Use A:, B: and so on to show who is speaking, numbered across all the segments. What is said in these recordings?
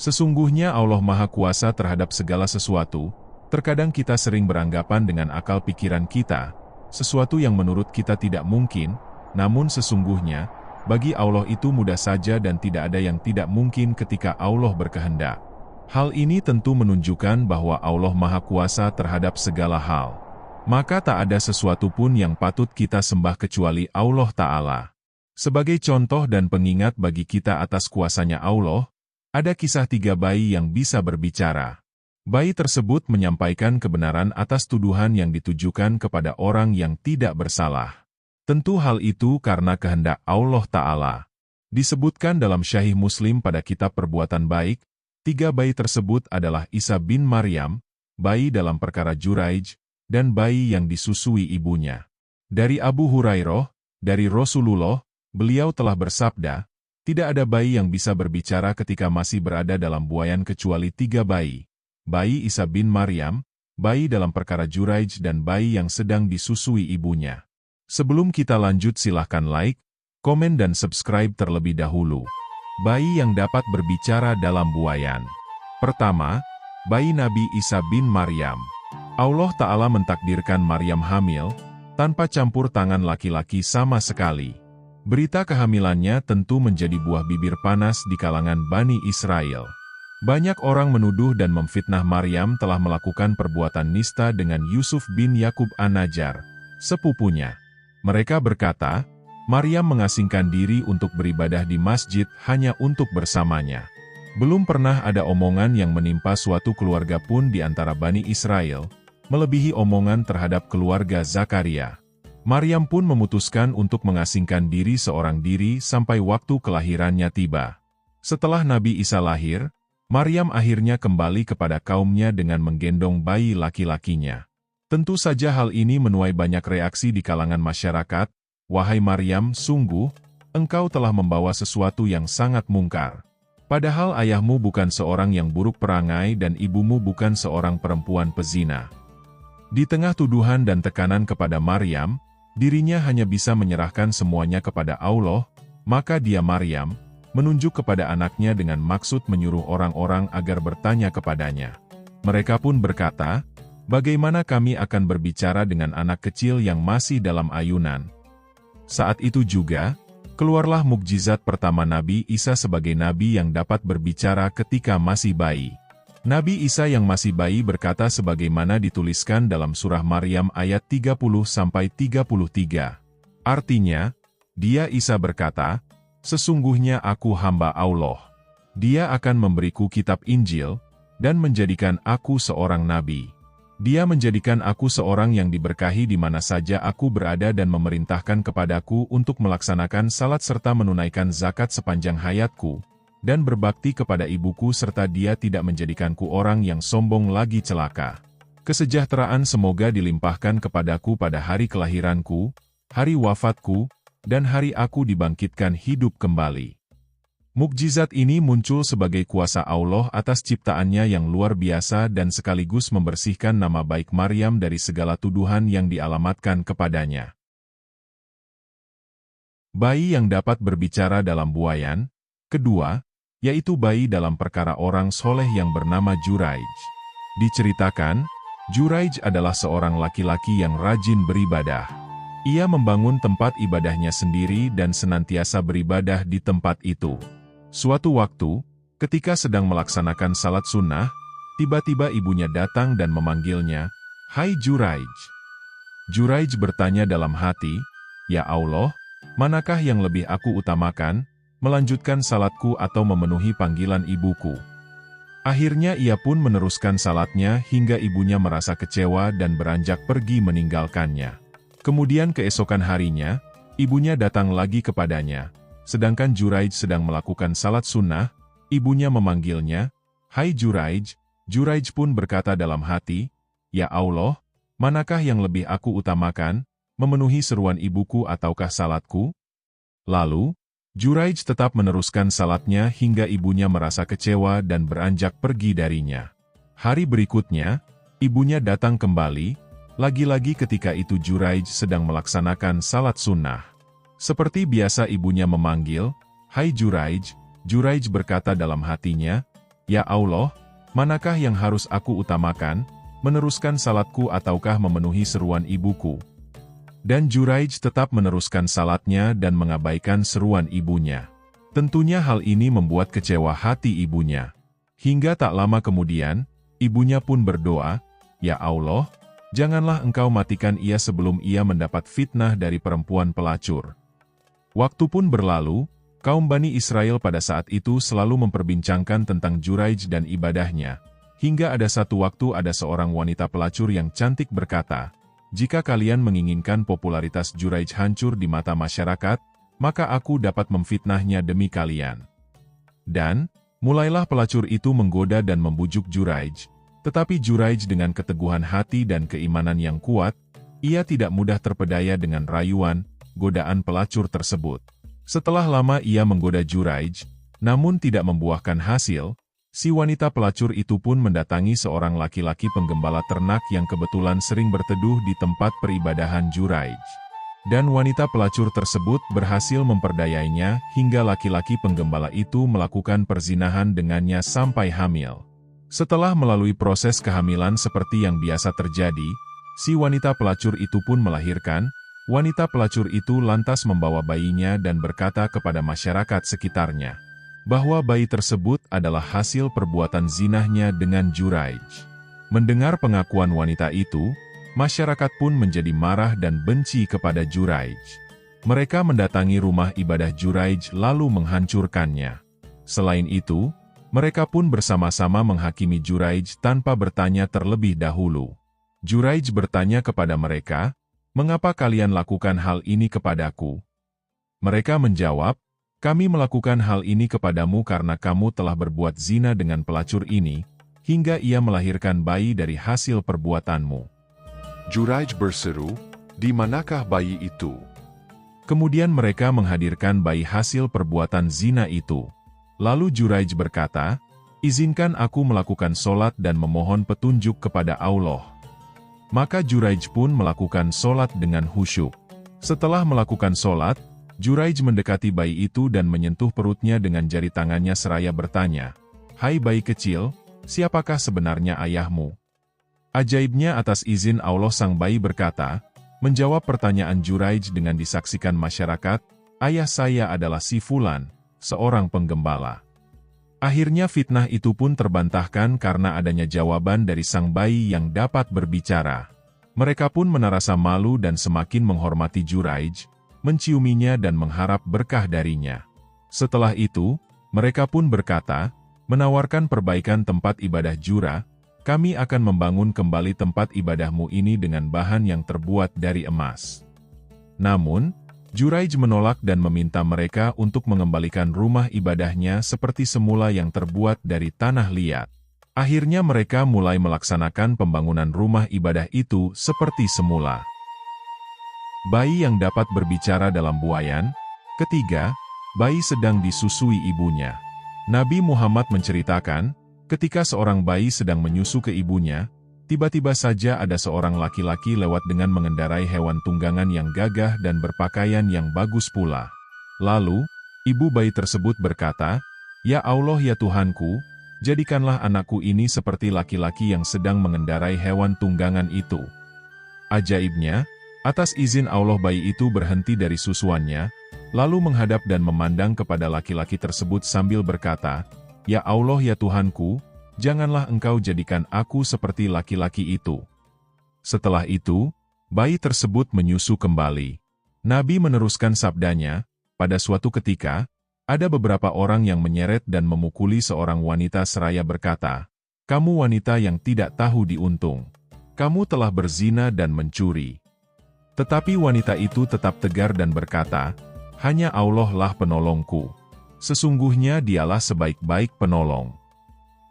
A: Sesungguhnya Allah Maha Kuasa terhadap segala sesuatu. Terkadang kita sering beranggapan dengan akal pikiran kita, sesuatu yang menurut kita tidak mungkin, namun sesungguhnya, bagi Allah itu mudah saja dan tidak ada yang tidak mungkin ketika Allah berkehendak. Hal ini tentu menunjukkan bahwa Allah Maha Kuasa terhadap segala hal. Maka tak ada sesuatu pun yang patut kita sembah kecuali Allah Ta'ala. Sebagai contoh dan pengingat bagi kita atas kuasanya Allah, ada kisah 3 bayi yang bisa berbicara. Bayi tersebut menyampaikan kebenaran atas tuduhan yang ditujukan kepada orang yang tidak bersalah. Tentu hal itu karena kehendak Allah Ta'ala. Disebutkan dalam Sahih Muslim pada kitab Perbuatan Baik, 3 bayi tersebut adalah Isa bin Maryam, bayi dalam perkara Juraij, dan bayi yang disusui ibunya. Dari Abu Hurairah, dari Rasulullah, beliau telah bersabda, tidak ada bayi yang bisa berbicara ketika masih berada dalam buayan kecuali 3 bayi. Bayi Isa bin Maryam, bayi dalam perkara Juraij dan bayi yang sedang disusui ibunya. Sebelum kita lanjut silahkan like, komen dan subscribe terlebih dahulu. Bayi yang dapat berbicara dalam buayan. Pertama, bayi Nabi Isa bin Maryam. Allah Ta'ala mentakdirkan Maryam hamil, tanpa campur tangan laki-laki sama sekali. Berita kehamilannya tentu menjadi buah bibir panas di kalangan Bani Israel. Banyak orang menuduh dan memfitnah Maryam telah melakukan perbuatan nista dengan Yusuf bin Yakub an-Najjar, sepupunya. Mereka berkata, Maryam mengasingkan diri untuk beribadah di masjid hanya untuk bersamanya. Belum pernah ada omongan yang menimpa suatu keluarga pun di antara Bani Israel, melebihi omongan terhadap keluarga Zakaria. Maryam pun memutuskan untuk mengasingkan diri seorang diri sampai waktu kelahirannya tiba. Setelah Nabi Isa lahir, Maryam akhirnya kembali kepada kaumnya dengan menggendong bayi laki-lakinya. Tentu saja hal ini menuai banyak reaksi di kalangan masyarakat. Wahai Maryam, sungguh, engkau telah membawa sesuatu yang sangat mungkar. Padahal ayahmu bukan seorang yang buruk perangai dan ibumu bukan seorang perempuan pezina. Di tengah tuduhan dan tekanan kepada Maryam, dirinya hanya bisa menyerahkan semuanya kepada Allah, maka dia Maryam, menunjuk kepada anaknya dengan maksud menyuruh orang-orang agar bertanya kepadanya. Mereka pun berkata, bagaimana kami akan berbicara dengan anak kecil yang masih dalam ayunan? Saat itu juga, keluarlah mukjizat pertama Nabi Isa sebagai nabi yang dapat berbicara ketika masih bayi. Nabi Isa yang masih bayi berkata sebagaimana dituliskan dalam surah Maryam ayat 30-33. Artinya, dia Isa berkata, sesungguhnya aku hamba Allah. Dia akan memberiku kitab Injil, dan menjadikan aku seorang nabi. Dia menjadikan aku seorang yang diberkahi di mana saja aku berada dan memerintahkan kepadaku untuk melaksanakan salat serta menunaikan zakat sepanjang hayatku, dan berbakti kepada ibuku serta dia tidak menjadikanku orang yang sombong lagi celaka. Kesejahteraan semoga dilimpahkan kepadaku pada hari kelahiranku, hari wafatku, dan hari aku dibangkitkan hidup kembali. Mukjizat ini muncul sebagai kuasa Allah atas ciptaannya yang luar biasa dan sekaligus membersihkan nama baik Maryam dari segala tuduhan yang dialamatkan kepadanya. Bayi yang dapat berbicara dalam buayan. Kedua, yaitu bayi dalam perkara orang soleh yang bernama Juraij. Diceritakan, Juraij adalah seorang laki-laki yang rajin beribadah. Ia membangun tempat ibadahnya sendiri dan senantiasa beribadah di tempat itu. Suatu waktu, ketika sedang melaksanakan salat sunnah, tiba-tiba ibunya datang dan memanggilnya, "Hai Juraij." Juraij bertanya dalam hati, "Ya Allah, manakah yang lebih aku utamakan, melanjutkan salatku atau memenuhi panggilan ibuku?" Akhirnya ia pun meneruskan salatnya hingga ibunya merasa kecewa dan beranjak pergi meninggalkannya. Kemudian keesokan harinya, ibunya datang lagi kepadanya. Sedangkan Juraij sedang melakukan salat sunnah, ibunya memanggilnya, "Hai Juraij." Juraij pun berkata dalam hati, "Ya Allah, manakah yang lebih aku utamakan, memenuhi seruan ibuku ataukah salatku?" Lalu, Juraij tetap meneruskan salatnya hingga ibunya merasa kecewa dan beranjak pergi darinya. Hari berikutnya, ibunya datang kembali, lagi-lagi ketika itu Juraij sedang melaksanakan salat sunnah. Seperti biasa ibunya memanggil, "Hai Juraij." Juraij berkata dalam hatinya, "Ya Allah, manakah yang harus aku utamakan, meneruskan salatku ataukah memenuhi seruan ibuku?" Dan Juraij tetap meneruskan salatnya dan mengabaikan seruan ibunya. Tentunya hal ini membuat kecewa hati ibunya. Hingga tak lama kemudian, ibunya pun berdoa, "Ya Allah, janganlah engkau matikan ia sebelum ia mendapat fitnah dari perempuan pelacur." Waktu pun berlalu, kaum Bani Israel pada saat itu selalu memperbincangkan tentang Juraij dan ibadahnya. Hingga ada satu waktu ada seorang wanita pelacur yang cantik berkata, "Jika kalian menginginkan popularitas Juraij hancur di mata masyarakat, maka aku dapat memfitnahnya demi kalian." Dan, mulailah pelacur itu menggoda dan membujuk Juraij. Tetapi Juraij dengan keteguhan hati dan keimanan yang kuat, ia tidak mudah terpedaya dengan rayuan, godaan pelacur tersebut. Setelah lama ia menggoda Juraij, namun tidak membuahkan hasil, si wanita pelacur itu pun mendatangi seorang laki-laki penggembala ternak yang kebetulan sering berteduh di tempat peribadahan Juraij. Dan wanita pelacur tersebut berhasil memperdayainya hingga laki-laki penggembala itu melakukan perzinahan dengannya sampai hamil. Setelah melalui proses kehamilan seperti yang biasa terjadi, si wanita pelacur itu pun melahirkan. Wanita pelacur itu lantas membawa bayinya dan berkata kepada masyarakat sekitarnya bahwa bayi tersebut adalah hasil perbuatan zinahnya dengan Juraij. Mendengar pengakuan wanita itu, masyarakat pun menjadi marah dan benci kepada Juraij. Mereka mendatangi rumah ibadah Juraij lalu menghancurkannya. Selain itu, mereka pun bersama-sama menghakimi Juraij tanpa bertanya terlebih dahulu. Juraij bertanya kepada mereka, "Mengapa kalian lakukan hal ini kepadaku?" Mereka menjawab, "Kami melakukan hal ini kepadamu karena kamu telah berbuat zina dengan pelacur ini, hingga ia melahirkan bayi dari hasil perbuatanmu."
B: Juraij berseru, "Di manakah bayi itu?"
A: Kemudian mereka menghadirkan bayi hasil perbuatan zina itu. Lalu Juraij berkata, "Izinkan aku melakukan solat dan memohon petunjuk kepada Allah." Maka Juraij pun melakukan solat dengan khusyuk. Setelah melakukan solat, Juraij mendekati bayi itu dan menyentuh perutnya dengan jari tangannya seraya bertanya, "Hai bayi kecil, siapakah sebenarnya ayahmu?" Ajaibnya atas izin Allah sang bayi berkata, menjawab pertanyaan Juraij dengan disaksikan masyarakat, "Ayah saya adalah si Fulan, seorang penggembala." Akhirnya fitnah itu pun terbantahkan karena adanya jawaban dari sang bayi yang dapat berbicara. Mereka pun merasa malu dan semakin menghormati Juraij, menciuminya dan mengharap berkah darinya. Setelah itu, mereka pun berkata, menawarkan perbaikan tempat ibadah Jura, "Kami akan membangun kembali tempat ibadahmu ini dengan bahan yang terbuat dari emas." Namun, Juraij menolak dan meminta mereka untuk mengembalikan rumah ibadahnya seperti semula yang terbuat dari tanah liat. Akhirnya mereka mulai melaksanakan pembangunan rumah ibadah itu seperti semula. Bayi yang dapat berbicara dalam buayan. Ketiga, bayi sedang disusui ibunya. Nabi Muhammad menceritakan, ketika seorang bayi sedang menyusu ke ibunya, tiba-tiba saja ada seorang laki-laki lewat dengan mengendarai hewan tunggangan yang gagah dan berpakaian yang bagus pula. Lalu, ibu bayi tersebut berkata, "Ya Allah ya Tuhanku, jadikanlah anakku ini seperti laki-laki yang sedang mengendarai hewan tunggangan itu." Ajaibnya, atas izin Allah bayi itu berhenti dari susuannya, lalu menghadap dan memandang kepada laki-laki tersebut sambil berkata, "Ya Allah ya Tuhanku, janganlah engkau jadikan aku seperti laki-laki itu." Setelah itu, bayi tersebut menyusu kembali. Nabi meneruskan sabdanya, pada suatu ketika, ada beberapa orang yang menyeret dan memukuli seorang wanita seraya berkata, "Kamu wanita yang tidak tahu diuntung. Kamu telah berzina dan mencuri." Tetapi wanita itu tetap tegar dan berkata, "Hanya Allah lah penolongku. Sesungguhnya dialah sebaik-baik penolong."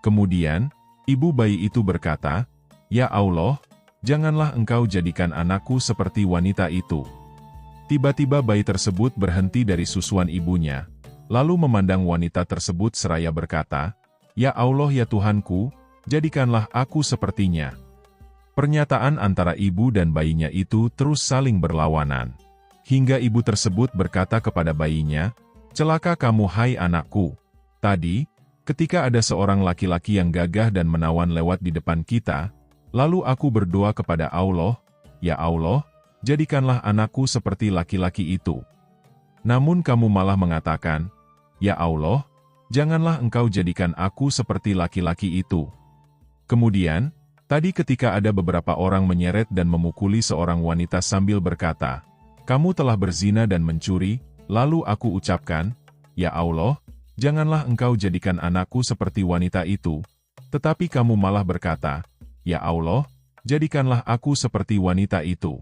A: Kemudian, ibu bayi itu berkata, "Ya Allah, janganlah engkau jadikan anakku seperti wanita itu." Tiba-tiba bayi tersebut berhenti dari susuan ibunya, lalu memandang wanita tersebut seraya berkata, "Ya Allah ya Tuhanku, jadikanlah aku sepertinya." Pernyataan antara ibu dan bayinya itu terus saling berlawanan. Hingga ibu tersebut berkata kepada bayinya, "Celaka kamu hai anakku. Tadi, Ketika ada seorang laki-laki yang gagah dan menawan lewat di depan kita, lalu aku berdoa kepada Allah, "Ya Allah, jadikanlah anakku seperti laki-laki itu." Namun kamu malah mengatakan, "Ya Allah, janganlah engkau jadikan aku seperti laki-laki itu." Kemudian, tadi ketika ada beberapa orang menyeret dan memukuli seorang wanita sambil berkata, "Kamu telah berzina dan mencuri," lalu aku ucapkan, "Ya Allah, janganlah engkau jadikan anakku seperti wanita itu." Tetapi kamu malah berkata, "Ya Allah, jadikanlah aku seperti wanita itu."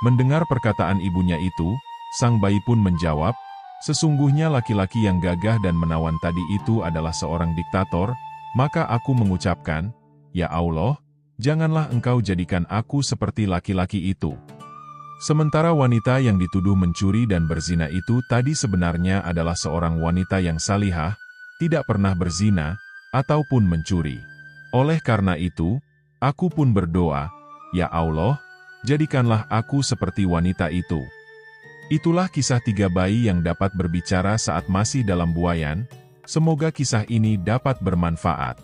A: Mendengar perkataan ibunya itu, sang bayi pun menjawab, "Sesungguhnya laki-laki yang gagah dan menawan tadi itu adalah seorang diktator," maka aku mengucapkan, "Ya Allah, janganlah engkau jadikan aku seperti laki-laki itu." Sementara wanita yang dituduh mencuri dan berzina itu tadi sebenarnya adalah seorang wanita yang salihah, tidak pernah berzina, ataupun mencuri. Oleh karena itu, aku pun berdoa, "Ya Allah, jadikanlah aku seperti wanita itu." Itulah kisah 3 bayi yang dapat berbicara saat masih dalam buayan. Semoga kisah ini dapat bermanfaat.